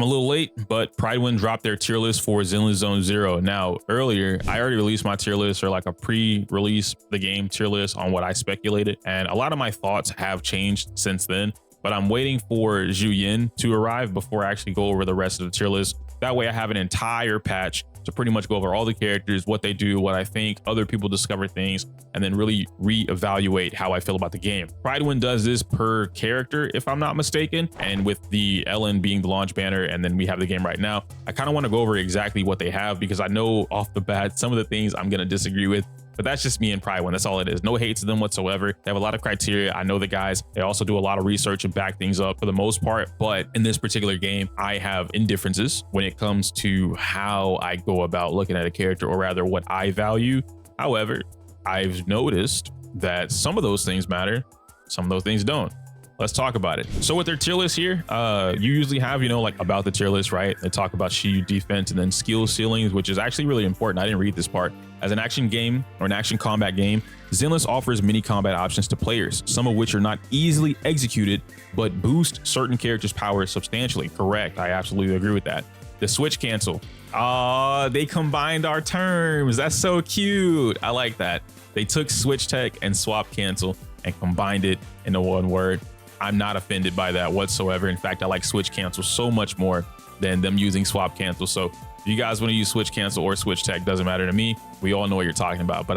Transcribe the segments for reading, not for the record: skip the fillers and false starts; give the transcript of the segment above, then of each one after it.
I'm a little late, but Prydwen dropped their tier list for Zenless Zone 0. Now, earlier, I already released my tier list, or like a pre-release the game tier list on what I speculated. And a lot of my thoughts have changed since then, but I'm waiting for Zhu Yin to arrive before I actually go over the rest of the tier list. That way I have an entire patch to pretty much go over all the characters, what they do, what I think, other people discover things, and then really reevaluate how I feel about the game. Prydwen does this per character, if I'm not mistaken. And with the Ellen being the launch banner, and then we have the game right now, I kind of want to go over exactly what they have, because I know off the bat, some of the things I'm going to disagree with. But that's just me and Prydwen. That's all it is. No hate to them whatsoever. They have a lot of criteria. I know the guys. They also do a lot of research and back things up for the most part. But in this particular game, I have indifferences when it comes to how I go about looking at a character, or rather what I value. However, I've noticed that some of those things matter. Some of those things don't. Let's talk about it. So with their tier list here, you usually have, like about the tier list, right? They talk about shield defense and then skill ceilings, which is actually really important. I didn't read this part. As an action game or an action combat game, Zenless offers many combat options to players, some of which are not easily executed, but boost certain characters' power substantially. Correct. I absolutely agree with that. The switch cancel. They combined our terms. That's so cute. I like that. They took switch tech and swap cancel and combined it into one word. I'm not offended by that whatsoever. In fact, I like switch cancel so much more than them using swap cancel. So if you guys want to use switch cancel or switch tech, doesn't matter to me. We all know what you're talking about, but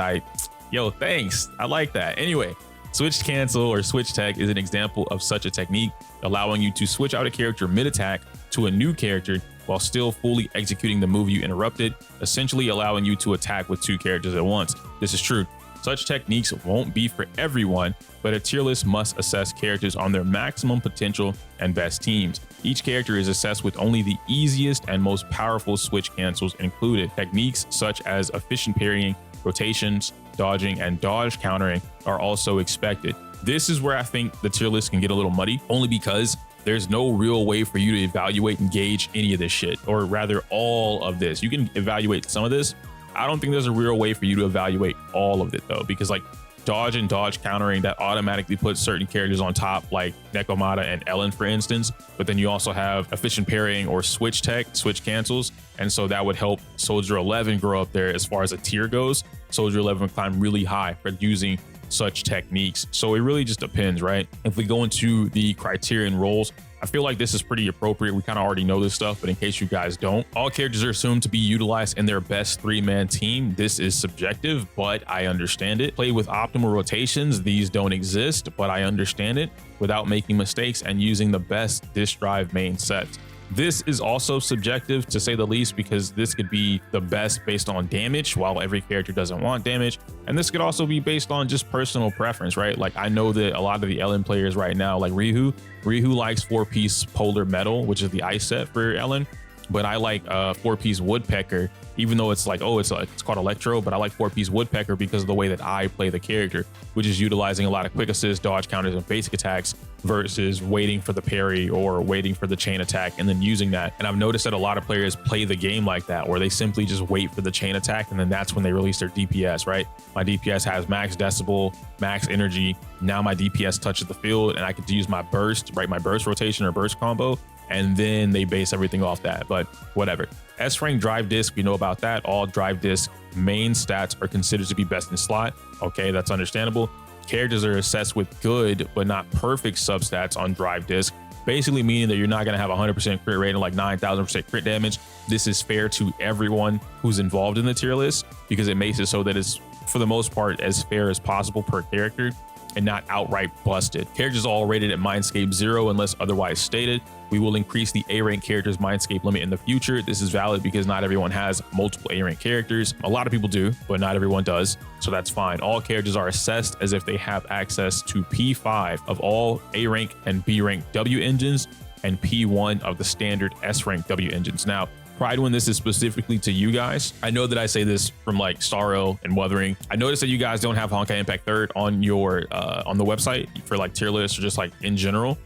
thanks. I like that. Anyway, switch cancel or switch tech is an example of such a technique, allowing you to switch out a character mid-attack to a new character while still fully executing the move you interrupted, essentially allowing you to attack with two characters at once. This is true. Such techniques won't be for everyone, but a tier list must assess characters on their maximum potential and best teams. Each character is assessed with only the easiest and most powerful switch cancels included. Techniques such as efficient parrying, rotations, dodging, and dodge countering are also expected. This is where I think the tier list can get a little muddy, only because there's no real way for you to evaluate and gauge any of this shit, or rather all of this. You can evaluate some of this. I don't think there's a real way for you to evaluate all of it though, because like dodge and dodge countering, that automatically puts certain characters on top, like Nekomata and Ellen, for instance. But then you also have efficient parrying or switch tech, switch cancels. And so that would help Soldier 11 grow up there as far as a tier goes. Soldier 11 would climb really high for using such techniques. So it really just depends, right? If we go into the criterion roles, I feel like this is pretty appropriate. We kind of already know this stuff, but in case you guys don't, all characters are assumed to be utilized in their best three-man team. This is subjective, but I understand it. Play with optimal rotations. These don't exist, but I understand it, without making mistakes and using the best disk drive main sets. This is also subjective, to say the least, because this could be the best based on damage, while every character doesn't want damage. And this could also be based on just personal preference, right? Like I know that a lot of the Ellen players right now, like Rihu likes 4-piece polar metal, which is the ice set for Ellen. But I like 4-piece woodpecker, even though it's like, it's called electro, but I like 4-piece woodpecker because of the way that I play the character, which is utilizing a lot of quick assist, dodge counters, and basic attacks versus waiting for the parry or waiting for the chain attack and then using that. And I've noticed that a lot of players play the game like that, where they simply just wait for the chain attack and then that's when they release their DPS, right? My DPS has max decibel, max energy. Now my DPS touches the field and I could use my burst, right? My burst rotation or burst combo. And then they base everything off that, but whatever. S-rank drive disc, we know about that. All drive disc main stats are considered to be best in slot. Okay, that's understandable. Characters are assessed with good but not perfect substats on drive disc, basically meaning that you're not going to have 100% crit rate and like 9,000% crit damage. This is fair to everyone who's involved in the tier list, because it makes it so that it's, for the most part, as fair as possible per character and not outright busted. Characters are all rated at Mindscape 0 unless otherwise stated. We will increase the A-rank characters Mindscape limit in the future. This is valid because not everyone has multiple A-rank characters. A lot of people do, but not everyone does, so that's fine. All characters are assessed as if they have access to P5 of all A-rank and B-rank W engines and P1 of the standard S-rank W engines. Now, Prydwen, this is specifically to you guys. I know that I say this from like Starro and Wuthering. I noticed that you guys don't have Honkai Impact 3rd on your on the website for like tier lists or just like in general.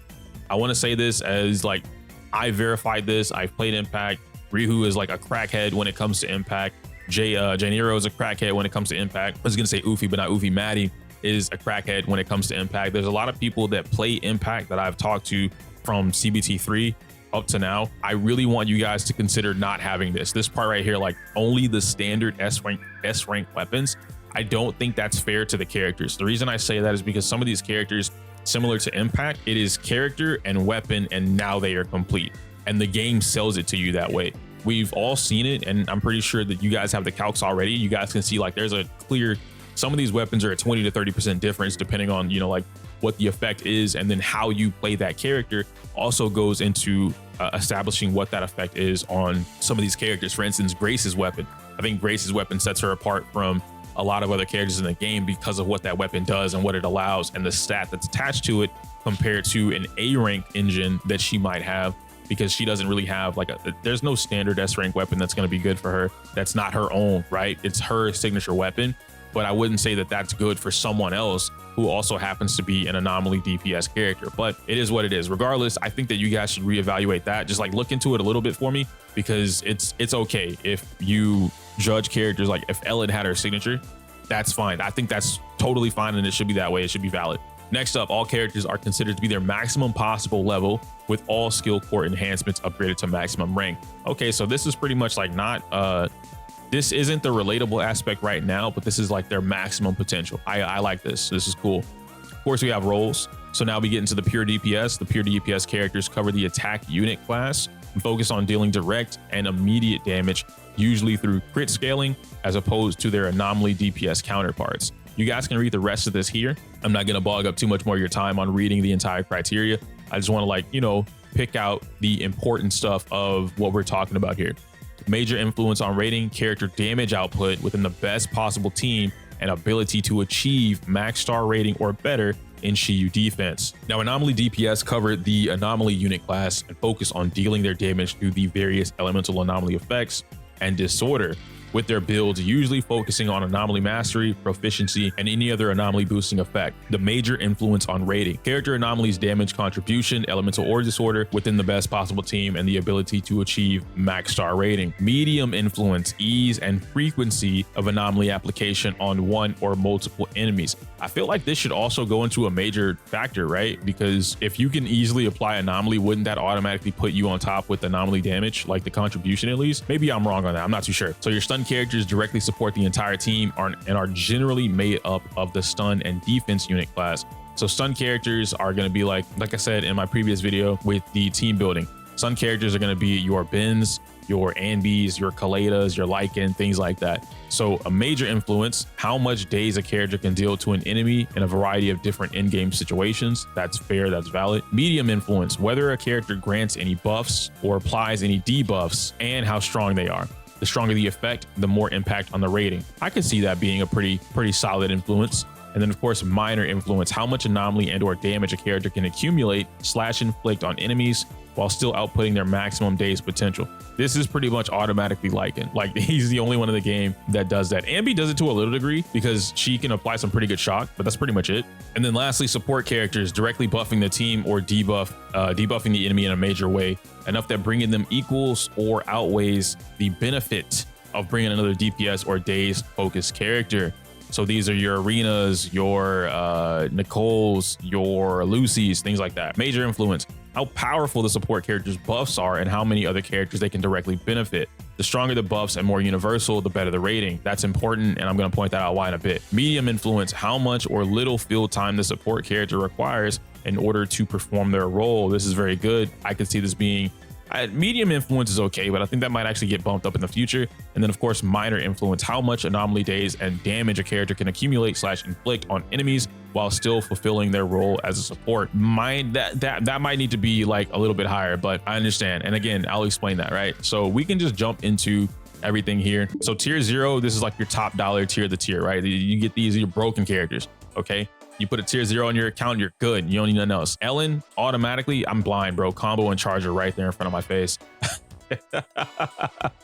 I want to say this as like, I verified this. I've played Impact. Rihu is like a crackhead when it comes to Impact. Janiro is a crackhead when it comes to Impact. I was gonna say Ufi, but not Ufi. Maddie is a crackhead when it comes to Impact. There's a lot of people that play Impact that I've talked to from CBT3 up to now, I really want you guys to consider not having this part right here, like only the standard S rank weapons. I don't think that's fair to the characters. The reason I say that is because some of these characters, similar to Impact, it is character and weapon, and now they are complete. And the game sells it to you that way. We've all seen it, and I'm pretty sure that you guys have the calcs already. You guys can see like there's a clear, some of these weapons are a 20 to 30% difference depending on, you know, like what the effect is, and then how you play that character also goes into establishing what that effect is on some of these characters. For instance, Grace's weapon. I think Grace's weapon sets her apart from a lot of other characters in the game because of what that weapon does and what it allows and the stat that's attached to it compared to an A rank engine that she might have, because she doesn't really have like there's no standard S rank weapon that's going to be good for her. That's not her own, right? It's her signature weapon. But I wouldn't say that that's good for someone else who also happens to be an Anomaly DPS character. But it is what it is. Regardless, I think that you guys should reevaluate that. Just like look into it a little bit for me, because it's okay if you judge characters like if Ellen had her signature, that's fine. I think that's totally fine, and it should be that way. It should be valid. Next up, all characters are considered to be their maximum possible level, with all skill core enhancements upgraded to maximum rank. Okay, so this is pretty much like not this isn't the relatable aspect right now, but this is like their maximum potential. I like this. This is cool. Of course, we have roles. So now we get into the pure DPS. The pure DPS characters cover the attack unit class and focus on dealing direct and immediate damage, usually through crit scaling, as opposed to their Anomaly DPS counterparts. You guys can read the rest of this here. I'm not going to bog up too much more of your time on reading the entire criteria. I just want to, like, you know, pick out the important stuff of what we're talking about here. Major influence on rating, character damage output within the best possible team, and ability to achieve max star rating or better in Shiyu defense. Now, Anomaly DPS cover the Anomaly unit class and focus on dealing their damage through the various elemental anomaly effects and disorder, with their builds usually focusing on Anomaly Mastery, Proficiency, and any other Anomaly boosting effect. The major influence on rating, character anomalies damage contribution, elemental or disorder within the best possible team, and the ability to achieve max star rating. Medium influence, ease and frequency of anomaly application on one or multiple enemies. I feel like this should also go into a major factor, right? Because if you can easily apply anomaly, wouldn't that automatically put you on top with anomaly damage, like the contribution at least? Maybe I'm wrong on that. I'm not too sure. So your stun characters directly support the entire team and are generally made up of the stun and defense unit class. So stun characters are going to be like I said in my previous video with the team building, stun characters are going to be your Bens, your Anbis, your Kaledas, your Lycan, things like that. So a major influence, how much days a character can deal to an enemy in a variety of different in-game situations. That's fair, that's valid. Medium influence, whether a character grants any buffs or applies any debuffs, and how strong they are. The stronger the effect, the more impact on the rating. I could see that being a pretty solid influence. And then of course, minor influence, how much anomaly and or damage a character can accumulate / inflict on enemies while still outputting their maximum days potential. This is pretty much automatically Lycan. Like, he's the only one in the game that does that. Ambi does it to a little degree because she can apply some pretty good shock, but that's pretty much it. And then lastly, support characters directly buffing the team or debuffing the enemy in a major way, enough that bringing them equals or outweighs the benefit of bringing another DPS or days focused character. So these are your Arenas, your Nicoles, your Lucy's, things like that. Major influence, how powerful the support characters' buffs are and how many other characters they can directly benefit. The stronger the buffs and more universal, the better the rating. That's important, and I'm going to point that out why in a bit. Medium influence, how much or little field time the support character requires in order to perform their role. This is very good. I could see this being medium influence is okay, but I think that might actually get bumped up in the future. And then of course, minor influence, how much anomaly days and damage a character can accumulate / inflict on enemies while still fulfilling their role as a support. That might need to be like a little bit higher, but I understand. And again, I'll explain that, right? So we can just jump into everything here. So tier 0, this is like your top dollar tier of the tier, right? You get these, your broken characters, okay? You put a tier 0 on your account, you're good. You don't need nothing else. Ellen, automatically, I'm blind, bro. Combo and charger right there in front of my face.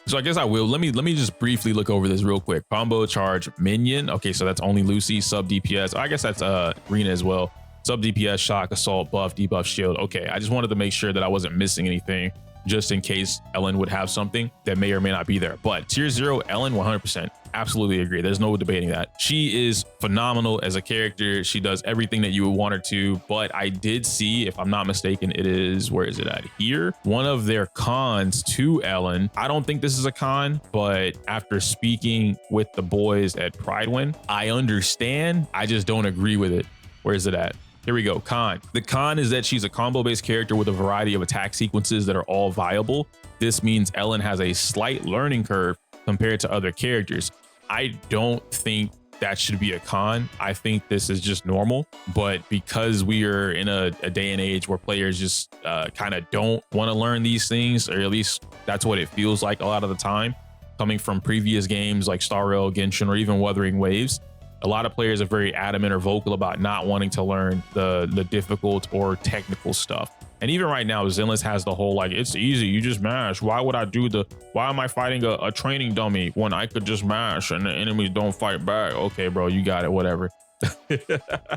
So I guess I will. Let me just briefly look over this real quick. Combo, charge, minion. Okay, so that's only Lucy. Sub DPS. I guess that's Rena as well. Sub DPS, shock, assault, buff, debuff, shield. Okay, I just wanted to make sure that I wasn't missing anything. just in case Ellen would have something that may or may not be there. But tier 0 Ellen, 100%. Absolutely agree. There's no debating that. She is phenomenal as a character. She does everything that you would want her to. But I did see, if I'm not mistaken, it is, where is it at here? One of their cons to Ellen. I don't think this is a con, but after speaking with the boys at Prydwen, I understand. I just don't agree with it. Where is it at? Here we go. Con. The con is that she's a combo-based character with a variety of attack sequences that are all viable. This means Ellen has a slight learning curve compared to other characters. I don't think that should be a con. I think this is just normal, but because we are in a day and age where players just kind of don't want to learn these things, or at least that's what it feels like a lot of the time, coming from previous games like Star Rail, Genshin, or even Wuthering Waves, a lot of players are very adamant or vocal about not wanting to learn the difficult or technical stuff. And even right now, Zenless has the whole, like, it's easy, you just mash. Why am I fighting a training dummy when I could just mash and the enemies don't fight back? Okay, bro, you got it, whatever.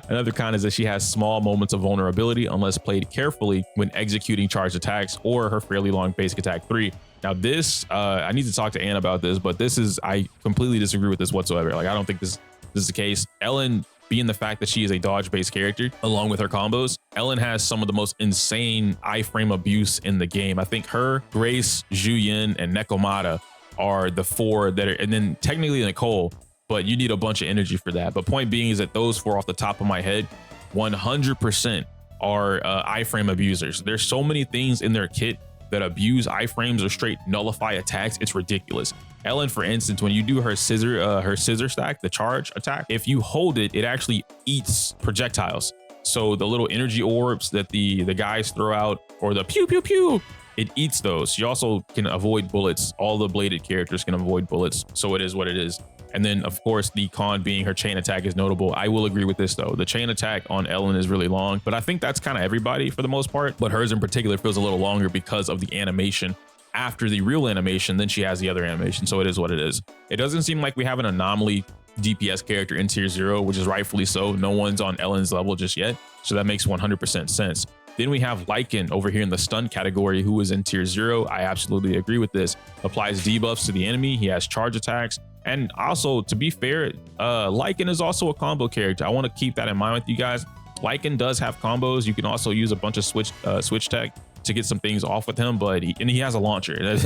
Another con is that she has small moments of vulnerability unless played carefully when executing charged attacks or her fairly long basic attack 3. Now this, I need to talk to Anne about this, but I completely disagree with this whatsoever. Like, I don't think this is the case. Ellen, being the fact that she is a dodge-based character, along with her combos, Ellen has some of the most insane iframe abuse in the game. I think her, Grace, Juyin, and Nekomata are the 4 that are, and then technically Nicole, but you need a bunch of energy for that. But point being is that those 4 off the top of my head, 100% are iframe abusers. There's so many things in their kit that abuse iframes or straight nullify attacks. It's ridiculous. Ellen, for instance, when you do her scissor stack, the charge attack, if you hold it, it actually eats projectiles. So the little energy orbs that the guys throw out, or the pew pew pew, it eats those. You also can avoid bullets. All the bladed characters can avoid bullets. So it is what it is. And then, of course, the con being her chain attack is notable. I will agree with this, though. The chain attack on Ellen is really long, but I think that's kind of everybody for the most part. But hers in particular feels a little longer because of the animation. After the real animation, then she has the other animation. So it is what it is. It doesn't seem like we have an Anomaly DPS character in tier 0, which is rightfully so. No one's on Ellen's level just yet. So that makes 100% sense. Then we have Lycan over here in the stun category, who is in tier 0. I absolutely agree with this. Applies debuffs to the enemy. He has charge attacks. And also, to be fair, Lycan is also a combo character. I want to keep that in mind with you guys. Lycan does have combos. You can also use a bunch of switch tech to get some things off with him, but he has a launcher.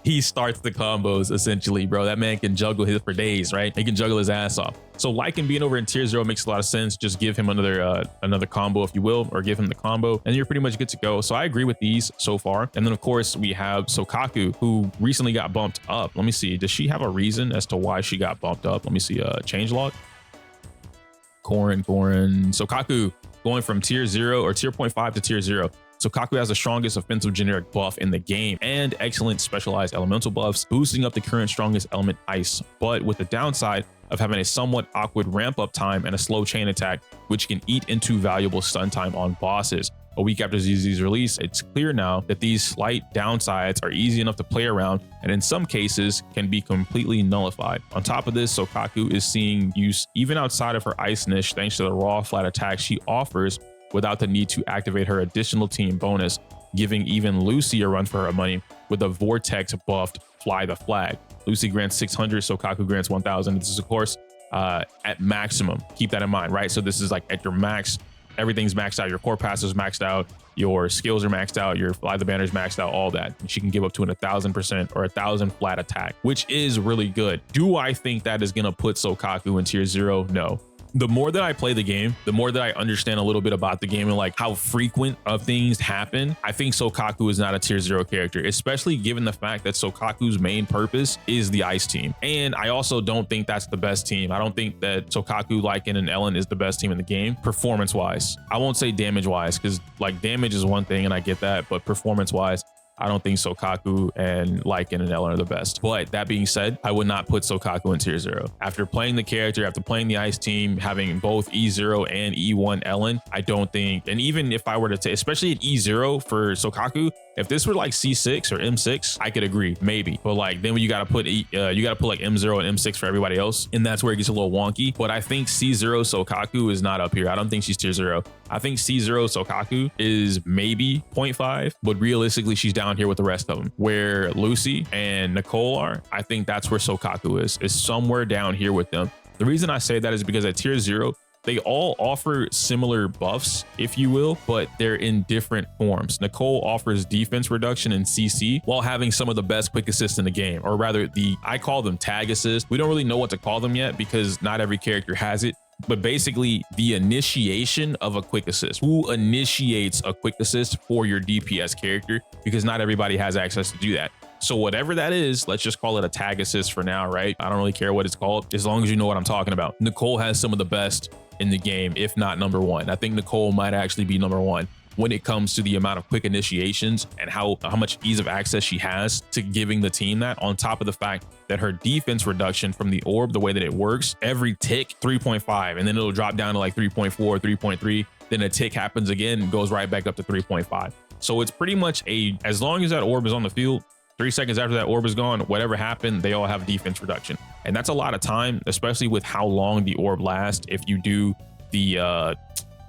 He starts the combos essentially, bro. That man can juggle his for days, right? He can juggle his ass off. So Lycan being over in tier 0 makes a lot of sense. Just give him another combo, if you will, or give him the combo, and you're pretty much good to go. So I agree with these so far. And then of course we have Sokaku, who recently got bumped up. Let me see. Does she have a reason as to why she got bumped up? Let me see. Changelog. Korin. Sokaku going from tier 0 or tier 0.5 to tier 0. Sokaku has the strongest offensive generic buff in the game and excellent specialized elemental buffs, boosting up the current strongest element, Ice, but with the downside of having a somewhat awkward ramp up time and a slow chain attack, which can eat into valuable stun time on bosses. A week after ZZ's release, it's clear now that these slight downsides are easy enough to play around and in some cases can be completely nullified. On top of this, Sokaku is seeing use even outside of her Ice niche thanks to the raw flat attacks she offers without the need to activate her additional team bonus, giving even Lucy a run for her money with a Vortex buffed Fly the Flag. Lucy grants 600, Sokaku grants 1000. This is of course at maximum. Keep that in mind, right? So this is like at your max, everything's maxed out. Your core passive is maxed out, your skills are maxed out, your Fly the Banner is maxed out, all that. And she can give up to an 1000% or 1000 flat attack, which is really good. Do I think that is gonna put Sokaku in tier 0? No. The more that I play the game, the more that I understand a little bit about the game and like how frequent of things happen, I think Sokaku is not a tier 0 character, especially given the fact that Sokaku's main purpose is the Ice team. And I also don't think that's the best team. I don't think that Sokaku, Lycan, and Ellen is the best team in the game, performance-wise. I won't say damage-wise, because like damage is one thing and I get that, but performance-wise, I don't think Sokaku and Lycan and Ellen are the best. But that being said, I would not put Sokaku in tier 0. After playing the character, after playing the Ice team, having both E0 and E1 Ellen, I don't think, and even if I were to take, especially at E0 for Sokaku, if this were like C6 or M6, I could agree, maybe. But like then you gotta put like M0 and M6 for everybody else, and that's where it gets a little wonky. But I think C0 Sokaku is not up here. I don't think she's tier 0. I think C0 Sokaku is maybe 0.5, but realistically she's down down here with the rest of them. Where Lucy and Nicole are, I think that's where Sokaku is somewhere down here with them. The reason I say that is because at tier 0, they all offer similar buffs, if you will, but they're in different forms. Nicole offers defense reduction and CC while having some of the best quick assists in the game, or rather I call them tag assists. We don't really know what to call them yet because not every character has it. But basically the initiation of a quick assist. Who initiates a quick assist for your DPS character? Because not everybody has access to do that. So whatever that is, let's just call it a tag assist for now, right? I don't really care what it's called, as long as you know what I'm talking about. Nicole has some of the best in the game, if not number one. I think Nicole might actually be number one when it comes to the amount of quick initiations and how much ease of access she has to giving the team that, on top of the fact that her defense reduction from the orb, the way that it works, every tick 3.5, and then it'll drop down to like 3.4, 3.3, then a tick happens again, goes right back up to 3.5. So it's pretty much as long as that orb is on the field, 3 seconds after that orb is gone, whatever happened, they all have defense reduction. And that's a lot of time, especially with how long the orb lasts. If you do the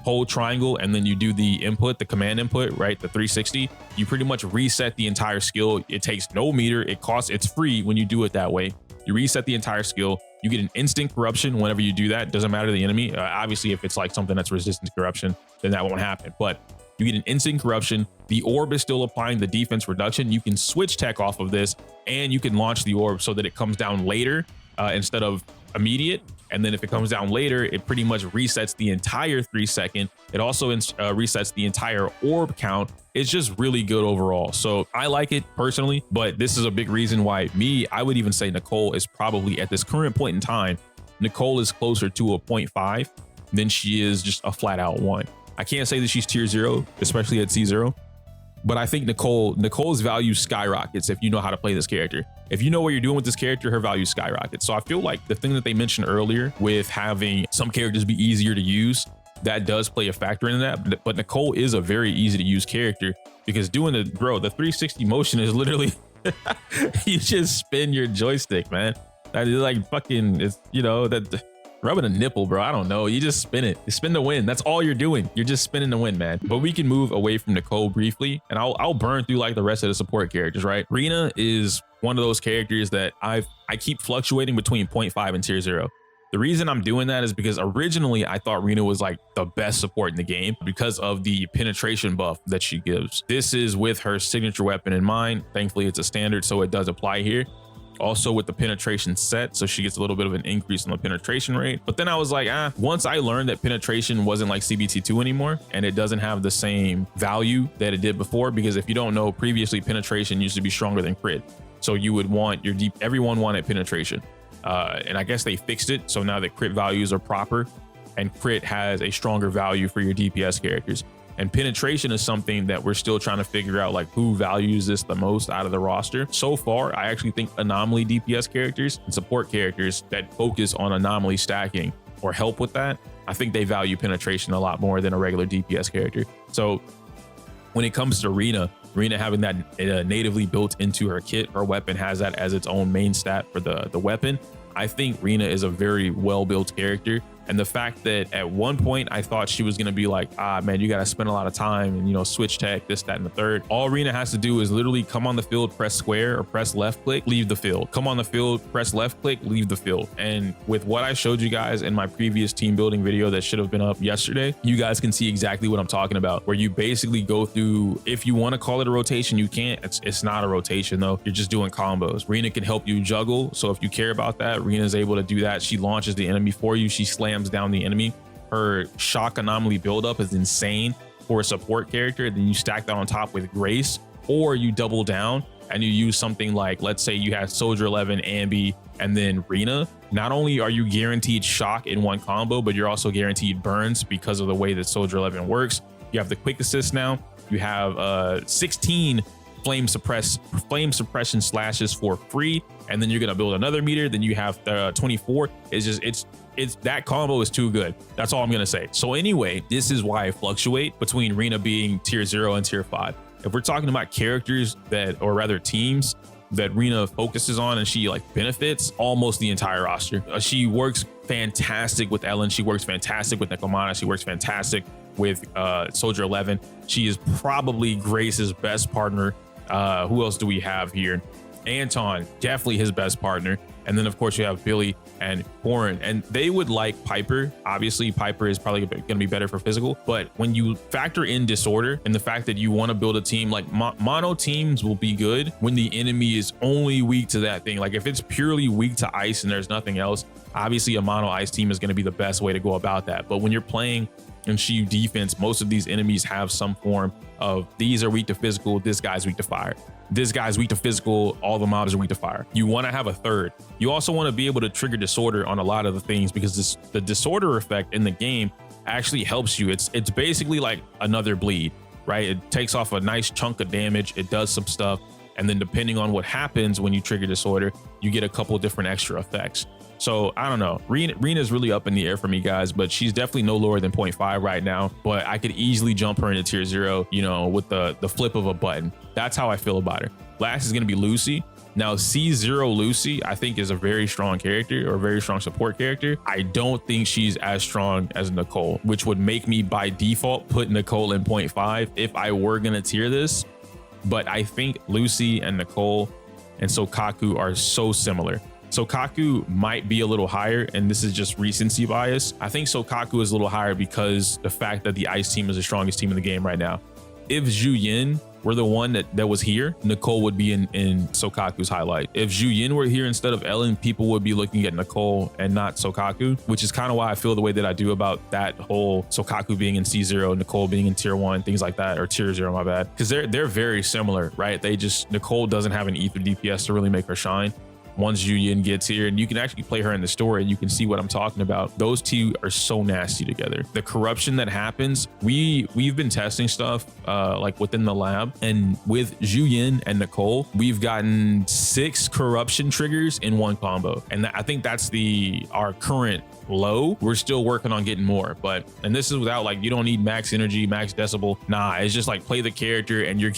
hold triangle and then you do the input, the command input, right, the 360, you pretty much reset the entire skill. It takes no meter, it's free when you do it that way. You reset the entire skill. You get an instant corruption whenever you do that. Doesn't matter to the enemy. Obviously, if it's like something that's resistant to corruption, then that won't happen. But you get an instant corruption. The orb is still applying the defense reduction. You can switch tech off of this and you can launch the orb so that it comes down later instead of immediate. And then if it comes down later, it pretty much resets the entire 3 second. It also resets the entire orb count. It's just really good overall. So I like it personally, but this is a big reason why I would even say Nicole is probably at this current point in time, Nicole is closer to a 0.5 than she is just a flat out 1. I can't say that she's tier 0, especially at C0, but I think Nicole's value skyrockets if you know how to play this character. If you know what you're doing with this character, her value skyrockets. So I feel like the thing that they mentioned earlier with having some characters be easier to use, that does play a factor in that. But Nicole is a very easy to use character because doing the 360 motion is literally, you just spin your joystick, man. That is like fucking, it's, you know, that rubbing a nipple, bro. I don't know. You just spin it. You spin to win. That's all you're doing. You're just spinning to win, man. But we can move away from Nicole briefly, and I'll burn through like the rest of the support characters, right? Rina is one of those characters that I keep fluctuating between 0.5 and tier 0. The reason I'm doing that is because originally I thought Rina was like the best support in the game because of the penetration buff that she gives. This is with her signature weapon in mind. Thankfully, it's a standard, so it does apply here. Also with the penetration set, so she gets a little bit of an increase in the penetration rate. But then I was like, once I learned that penetration wasn't like CBT2 anymore, and it doesn't have the same value that it did before, because if you don't know, previously penetration used to be stronger than crit. So you would want everyone wanted penetration. And I guess they fixed it. So now that crit values are proper and crit has a stronger value for your DPS characters. And penetration is something that we're still trying to figure out, like who values this the most out of the roster. So far, I actually think Anomaly DPS characters and support characters that focus on Anomaly stacking or help with that, I think they value penetration a lot more than a regular DPS character. So when it comes to Rina having that natively built into her kit, her weapon has that as its own main stat for the weapon. I think Rina is a very well-built character. And the fact that at one point I thought she was going to be like, man, you got to spend a lot of time and, you know, switch tech, this, that, and the third. All Rina has to do is literally come on the field, press square or press left click, leave the field. Come on the field, press left click, leave the field. And with what I showed you guys in my previous team building video that should have been up yesterday, you guys can see exactly what I'm talking about, where you basically go through, if you want to call it a rotation, you can't. It's not a rotation though. You're just doing combos. Rina can help you juggle. So if you care about that, Rina is able to do that. She launches the enemy for you. She slams down the enemy. Her shock anomaly buildup is insane for a support character. Then you stack that on top with Grace, or you double down and you use something like, let's say you have Soldier 11, Ambi, and then Rina. Not only are you guaranteed shock in one combo, but you're also guaranteed burns because of the way that Soldier 11 works. You have the quick assist now. You have 16 flame suppression slashes for free, and then you're gonna build another meter. Then you have 24. It's that combo is too good. That's all I'm gonna say. So anyway, this is why I fluctuate between Rina being tier 0 and tier 5. If we're talking about characters that, or rather teams that Rina focuses on and she like benefits, almost the entire roster. She works fantastic with Ellen. She works fantastic with Nekomana. She works fantastic with Soldier 11. She is probably Grace's best partner Who else do we have here? Anton, definitely his best partner. And then, of course, you have Billy and Warren, and they would like Piper. Obviously, Piper is probably going to be better for physical. But when you factor in disorder and the fact that you want to build a team, like mono teams will be good when the enemy is only weak to that thing. Like if it's purely weak to ice and there's nothing else, obviously a mono ice team is going to be the best way to go about that. But when you're playing in Shiyu defense, most of these enemies have some form of these are weak to physical, this guy's weak to fire. This guy's weak to physical, all the mobs are weak to fire. You want to have a third. You also want to be able to trigger disorder on a lot of the things, because the disorder effect in the game actually helps you. It's basically like another bleed, right? It takes off a nice chunk of damage. It does some stuff. And then depending on what happens when you trigger disorder, you get a couple of different extra effects. So I don't know. Rena's really up in the air for me, guys, but she's definitely no lower than 0.5 right now. But I could easily jump her into tier 0, you know, with the flip of a button. That's how I feel about her. Last is going to be Lucy. Now, C0 Lucy, I think, is a very strong character, or a very strong support character. I don't think she's as strong as Nicole, which would make me by default put Nicole in 0.5 if I were going to tier this. But I think Lucy and Nicole and Sokaku are so similar. Sokaku might be a little higher, and this is just recency bias. I think Sokaku is a little higher because the fact that the ice team is the strongest team in the game right now. If Zhu Yin were the one that was here, Nicole would be in Sokaku's highlight. If Zhu Yin were here instead of Ellen, people would be looking at Nicole and not Sokaku, which is kind of why I feel the way that I do about that whole Sokaku being in C0, Nicole being in tier 1, things like that, or tier 0, my bad. Because they're very similar, right? Nicole doesn't have an ether DPS to really make her shine. Once Zhu Yin gets here, and you can actually play her in the story and you can see what I'm talking about. Those two are so nasty together. The corruption that happens, we've been testing stuff like within the lab, and with Zhu Yin and Nicole, we've gotten 6 corruption triggers in one combo. And I think that's our current low. We're still working on getting more, and this is without, like, you don't need max energy, max decibel. Nah, it's just like play the character and you're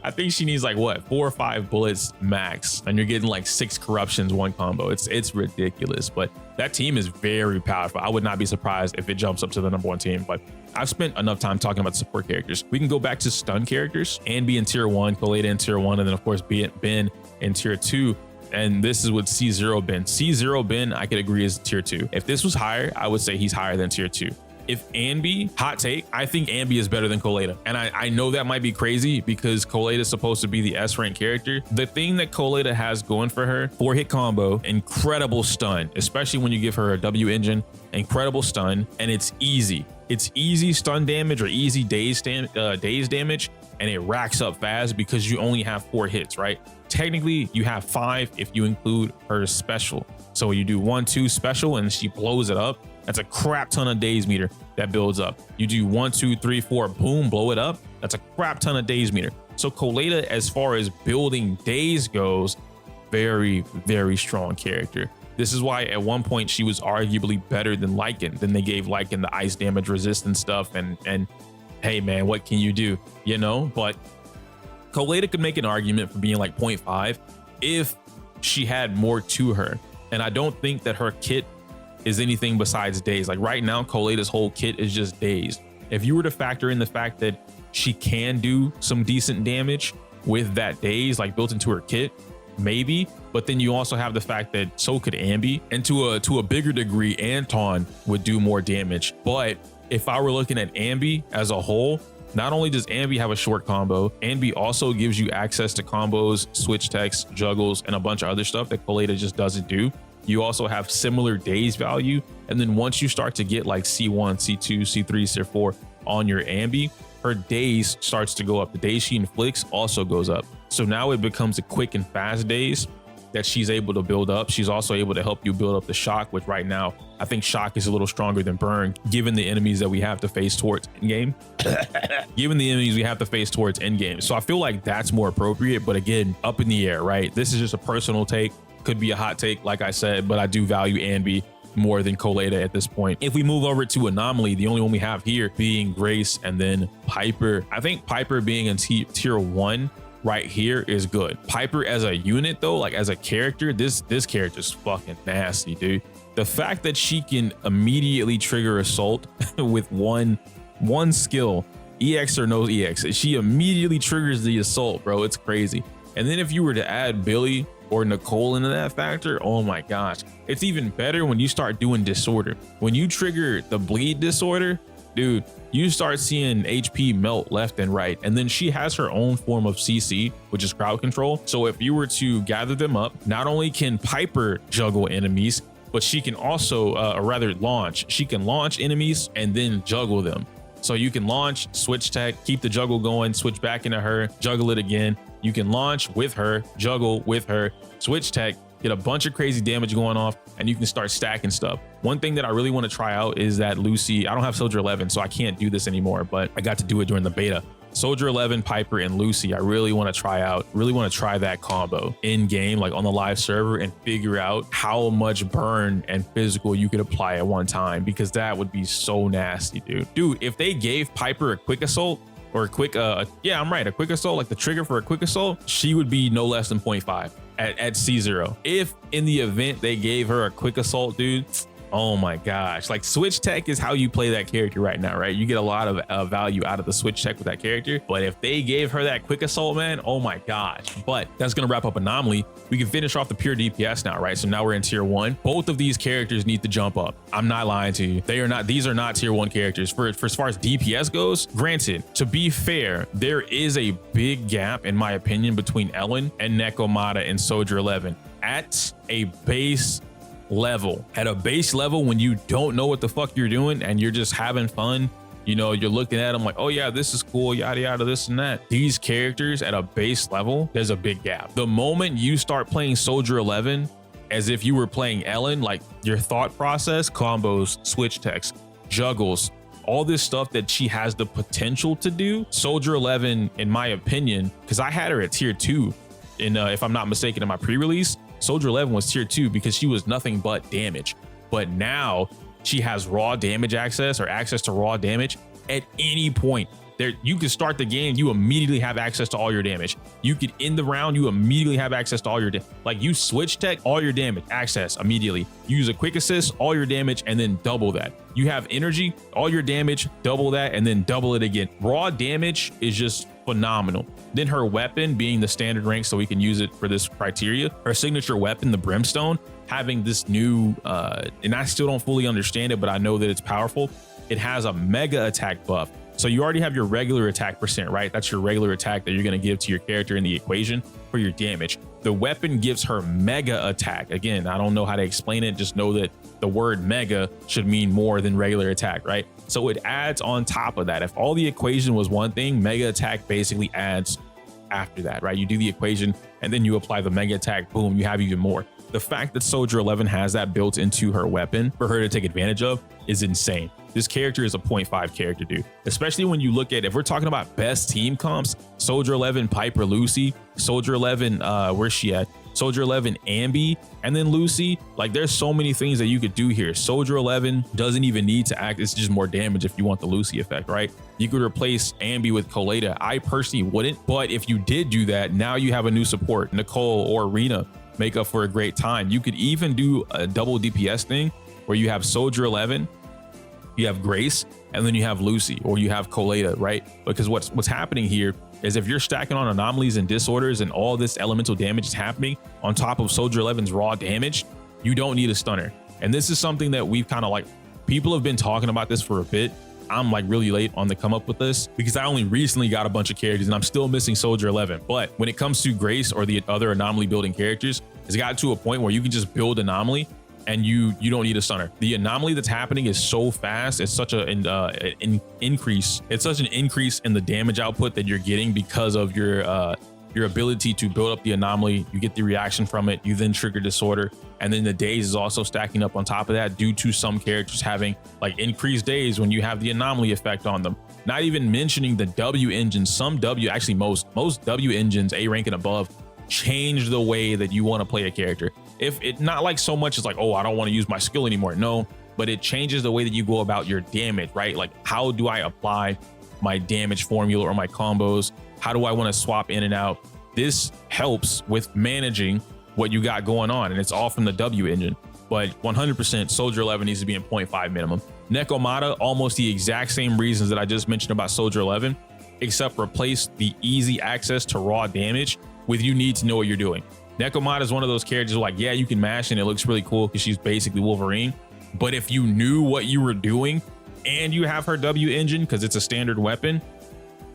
I think she needs like what, 4 or 5 bullets max, and you're getting like 6 corruptions one combo. It's ridiculous, but that team is very powerful. I would not be surprised if it jumps up to the #1 team. But I've spent enough time talking about support characters. We can go back to stun characters. Anby in tier 1, Koleda in tier 1, and then of course Ben in tier 2. And this is with C0 Ben. C0 Ben, I could agree, is tier 2. If this was higher, I would say he's higher than tier 2. If Anby, hot take, I think Anby is better than Koleda. And I know that might be crazy because Koleda is supposed to be the S rank character. The thing that Koleda has going for her, 4-hit combo, incredible stun, especially when you give her a W engine, incredible stun, and it's easy. It's easy stun damage or easy daze damage, and it racks up fast because you only have 4 hits, right? Technically, you have 5 if you include her special. So you do 1, 2 special and she blows it up. That's a crap ton of daze meter that builds up. You do 1, 2, 3, 4, boom, blow it up. That's a crap ton of daze meter. So Koleda, as far as building daze goes, very, very strong character. This is why at one point she was arguably better than Lycan. Then they gave Lycan the ice damage resistance stuff, and hey man, what can you do? You know, but Koleda could make an argument for being like 0.5 if she had more to her. And I don't think that her kit is anything besides daze. Like right now, Koleda's whole kit is just daze. If you were to factor in the fact that she can do some decent damage with that daze, like built into her kit, maybe. But then you also have the fact that so could Anby, and to a bigger degree, Anton would do more damage. But if I were looking at Anby as a whole, not only does Anby have a short combo, Anby also gives you access to combos, switch techs, juggles, and a bunch of other stuff that Koleda just doesn't do. You also have similar daze value. And then once you start to get like C1, C2, C3, C4 on your Anby, her daze starts to go up. The daze she inflicts also goes up. So now it becomes a quick and fast daze that she's able to build up. She's also able to help you build up the shock, which right now, I think shock is a little stronger than burn, given the enemies that we have to face towards endgame. So I feel like that's more appropriate, but again, up in the air, right? This is just a personal take. Could be a hot take, like I said, but I do value Anby more than Koleda at this point. If we move over to Anomaly, the only one we have here being Grace and then Piper. I think Piper being in tier 1 right here is good. Piper as a unit though, like as a character, this character's fucking nasty, dude. The fact that she can immediately trigger assault with one skill EX or no EX, she immediately triggers the assault, bro. It's crazy. And then if you were to add Billy or Nicole into that factor, oh my gosh, it's even better when you start doing disorder. When you trigger the bleed disorder, dude, you start seeing HP melt left and right. And then she has her own form of CC, which is crowd control. So if you were to gather them up, not only can Piper juggle enemies, but she can also, or rather launch. She can launch enemies and then juggle them. So you can launch, switch tech, keep the juggle going, switch back into her, juggle it again. You can launch with her, juggle with her, switch tech, get a bunch of crazy damage going off, and you can start stacking stuff. One thing that I really want to try out is that Lucy, I don't have Soldier 11, so I can't do this anymore, but I got to do it during the beta. Soldier 11, Piper, and Lucy, I really want to try out, really want to try that combo in game, like on the live server, and figure out how much burn and physical you could apply at one time, because that would be so nasty, dude. Dude, if they gave Piper a quick assault, or a quick, yeah, I'm right, a quick assault, like the trigger for a quick assault, she would be no less than 0.5 at C0. If in the event they gave her a quick assault, dude, oh my gosh, like switch tech is how you play that character right now, right? You get a lot of value out of the switch tech with that character, but if they gave her that quick assault, man, oh my gosh. But that's gonna wrap up Anomaly. We can finish off the pure DPS now, right? So now we're in tier 1. Both of these characters need to jump up. I'm not lying to you. These are not tier 1 characters. For as far as DPS goes, granted, to be fair, there is a big gap, in my opinion, between Ellen and Nekomata and Soldier 11 at a base level. At a base level, when you don't know what the fuck you're doing and you're just having fun, you know, you're looking at them like, oh yeah, this is cool, yada yada, this and that. These characters at a base level, there's a big gap. The moment you start playing Soldier 11 as if you were playing Ellen, like your thought process, combos, switch techs, juggles, all this stuff that she has the potential to do, Soldier 11, in my opinion, because I had her at tier 2 in if I'm not mistaken, in my pre-release, Soldier 11 was tier 2 because she was nothing but damage. But now she has raw damage access, or access to raw damage at any point. There, you can start the game, you immediately have access to all your damage. You could end the round, you immediately have access to all your like you switch tech, all your damage, access immediately. Use a quick assist, all your damage, and then double that. You have energy, all your damage, double that, and then double it again. Raw damage is just phenomenal. Then her weapon being the standard rank, so we can use it for this criteria. Her signature weapon, the Brimstone, having this new, and I still don't fully understand it, but I know that it's powerful. It has a mega attack buff. So you already have your regular attack percent, right? That's your regular attack that you're going to give to your character in the equation for your damage. The weapon gives her mega attack. Again, I don't know how to explain it. Just know that the word mega should mean more than regular attack, right? So it adds on top of that. If all the equation was one thing, mega attack basically adds after that, right? You do the equation and then you apply the mega attack, boom, you have even more. The fact that Soldier 11 has that built into her weapon for her to take advantage of is insane. This character is a 0.5 character, dude. Especially when you look at, if we're talking about best team comps, Soldier 11, Piper, Lucy, Soldier 11, where's she at? Soldier 11, Ambi, and then Lucy. Like, there's so many things that you could do here. Soldier 11 doesn't even need to act. It's just more damage if you want the Lucy effect, right? You could replace Ambi with Coleta. I personally wouldn't, but if you did do that, now you have a new support. Nicole or Rena make up for a great time. You could even do a double DPS thing where you have Soldier 11, you have Grace, and then you have Lucy, or you have Coleta, right? Because what's happening here is if you're stacking on anomalies and disorders and all this elemental damage is happening on top of Soldier 11's raw damage, you don't need a stunner. And this is something that we've kind of like, people have been talking about this for a bit. I'm like really late on the come up with this because I only recently got a bunch of characters and I'm still missing Soldier 11. But when it comes to Grace or the other anomaly building characters, it's gotten to a point where you can just build anomaly and you don't need a stunner. The anomaly that's happening is so fast. It's such an increase. It's such an increase in the damage output that you're getting because of your ability to build up the anomaly. You get the reaction from it. You then trigger disorder. And then the days is also stacking up on top of that due to some characters having like increased days when you have the anomaly effect on them. Not even mentioning the W engines. Some W, actually most W engines, A rank and above, change the way that you want to play a character. If it not like so much as like, oh, I don't want to use my skill anymore. No, but it changes the way that you go about your damage, right? Like, how do I apply my damage formula or my combos? How do I want to swap in and out? This helps with managing what you got going on, and it's all from the W engine. But 100% Soldier 11 needs to be in 0.5 minimum. Nekomata, almost the exact same reasons that I just mentioned about Soldier 11, except replace the easy access to raw damage with you need to know what you're doing. Nekomata is one of those characters like, yeah, you can mash and it looks really cool because she's basically Wolverine. But if you knew what you were doing and you have her W engine because it's a standard weapon,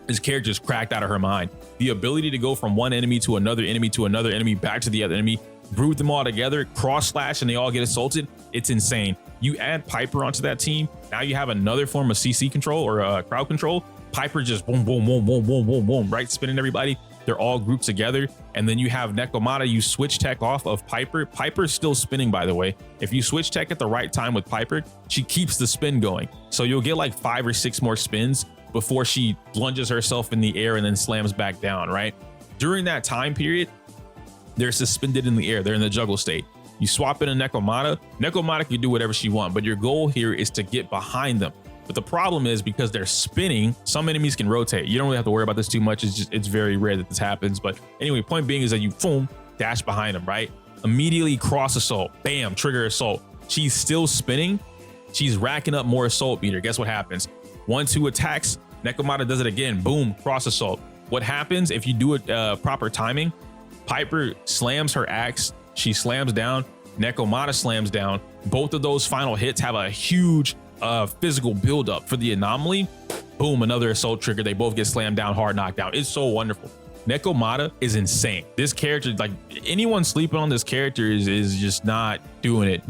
this character is cracked out of her mind. The ability to go from one enemy to another enemy to another enemy back to the other enemy, group them all together, cross slash, and they all get assaulted. It's insane. You add Piper onto that team. Now you have another form of CC control or crowd control. Piper just boom, boom, boom, boom, boom, boom, boom, right? Spinning everybody. They're all grouped together. And then you have Nekomata. You switch tech off of Piper. Piper's still spinning, by the way. If you switch tech at the right time with Piper, she keeps the spin going. So you'll get like 5 or 6 more spins before she lunges herself in the air and then slams back down, right? During that time period, they're suspended in the air. They're in the juggle state. You swap in a Nekomata. Nekomata can do whatever she wants, but your goal here is to get behind them. But the problem is because they're spinning, some enemies can rotate. You don't really have to worry about this too much. It's very rare that this happens. But anyway, point being is that you boom, dash behind them, right? Immediately cross assault, bam, trigger assault. She's still spinning. She's racking up more assault meter. Guess what happens? 1-2 attacks, Nekomata does it again, boom, cross assault. What happens if you do it proper timing? Piper slams her axe, she slams down, Nekomata slams down. Both of those final hits have a huge physical buildup for the Anomaly. Boom, another assault trigger. They both get slammed down, hard knockdown. It's so wonderful. Nekomata is insane. This character, like anyone sleeping on this character is just not doing it.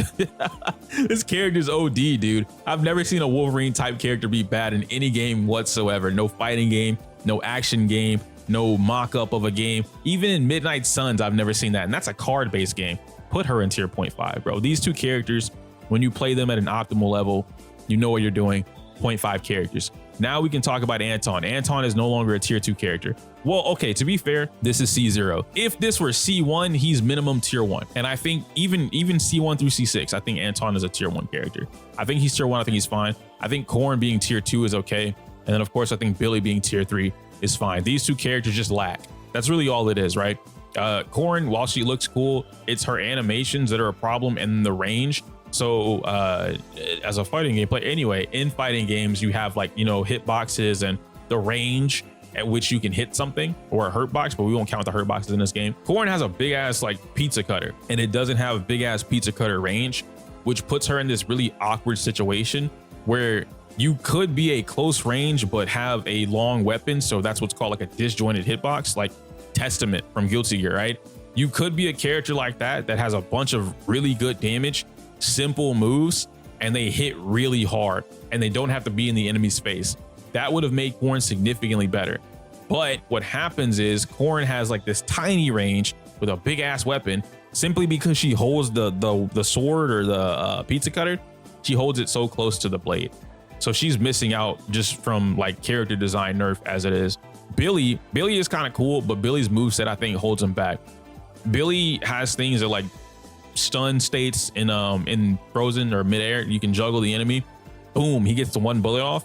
This character's OD, dude. I've never seen a Wolverine type character be bad in any game whatsoever. No fighting game, no action game, no mock-up of a game. Even in Midnight Suns, I've never seen that. And that's a card-based game. Put her in tier 0.5, bro. These two characters, when you play them at an optimal level, you know what you're doing. 0.5 characters. Now we can talk about Anton. Anton is no longer a tier 2 character. Well, okay, to be fair, this is C0. If this were C1, he's minimum tier 1. And I think even C1 through C6, I think Anton is a tier 1 character. I think he's tier 1, I think he's fine. I think Korn being tier 2 is okay. And then of course, I think Billy being tier 3 is fine. These two characters just lack. That's really all it is, right? Korn, while she looks cool, it's her animations that are a problem and the range. So as a fighting game player, anyway, in fighting games, you have like, you know, hitboxes and the range at which you can hit something or a hurt box, but we won't count the hurt boxes in this game. Korn has a big ass like pizza cutter and it doesn't have a big ass pizza cutter range, which puts her in this really awkward situation where you could be a close range, but have a long weapon. So that's what's called like a disjointed hitbox, like Testament from Guilty Gear, right? You could be a character like that has a bunch of really good damage, simple moves, and they hit really hard and they don't have to be in the enemy's face. That would have made Korn significantly better. But what happens is Korn has like this tiny range with a big ass weapon simply because she holds the sword or the pizza cutter. She holds it so close to the blade. So she's missing out just from like character design nerf as it is. Billy is kind of cool, but Billy's moveset I think holds him back. Billy has things that like stun states in frozen or midair. You can juggle the enemy. Boom, he gets the one bullet off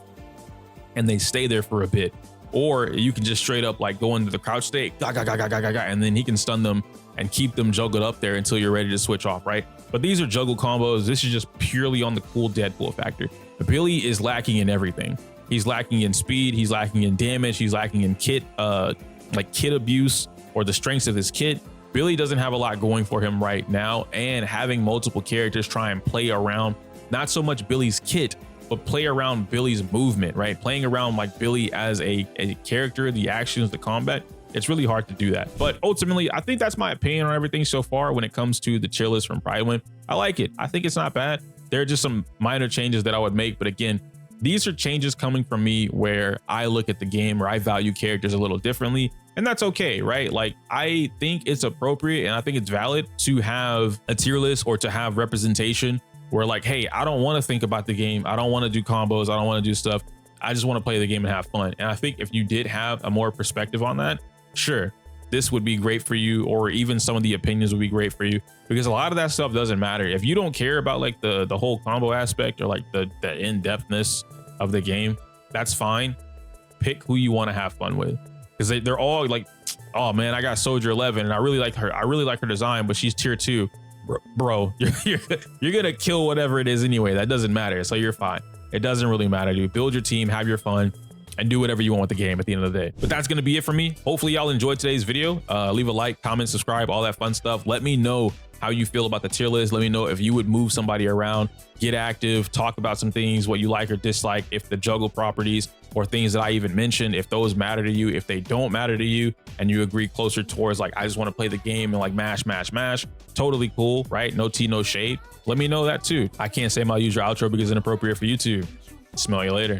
and they stay there for a bit. Or you can just straight up like go into the crouch state, and then he can stun them and keep them juggled up there until you're ready to switch off, right? But these are juggle combos. This is just purely on the cool Deadpool factor. Billy is lacking in everything. He's lacking in speed, he's lacking in damage, he's lacking in kit, like kit abuse or the strengths of his kit. Billy doesn't have a lot going for him right now, and having multiple characters try and play around, not so much Billy's kit, but play around Billy's movement, right? Playing around like Billy as a character, the actions, the combat, it's really hard to do that. But ultimately, I think that's my opinion on everything so far when it comes to the tier list from Prydwen. I like it. I think it's not bad. There are just some minor changes that I would make, but again, these are changes coming from me where I look at the game or I value characters a little differently, and that's okay, right? Like, I think it's appropriate and I think it's valid to have a tier list or to have representation where like, hey, I don't want to think about the game. I don't want to do combos. I don't want to do stuff. I just want to play the game and have fun. And I think if you did have a more perspective on that, sure, this would be great for you, or even some of the opinions would be great for you, because a lot of that stuff doesn't matter. If you don't care about like the whole combo aspect or like the in-depthness of the game, that's fine. Pick who you want to have fun with, because they're all like, oh man, I got Soldier 11 and I really like her. I really like her design, but she's tier 2. Bro, you're gonna kill whatever it is anyway. That doesn't matter, so you're fine. It doesn't really matter, dude. Build your team, have your fun, and do whatever you want with the game at the end of the day. But that's going to be it for me. Hopefully y'all enjoyed today's video. Leave a like, comment, subscribe, all that fun stuff. Let me know how you feel about the tier list. Let me know if you would move somebody around, get active, talk about some things, what you like or dislike, if the juggle properties or things that I even mentioned, if those matter to you, if they don't matter to you, and you agree closer towards like, I just want to play the game and like mash, totally cool, right? No tea, no shade. Let me know that too. I can't say my usual outro because it's inappropriate for YouTube. Smell you later.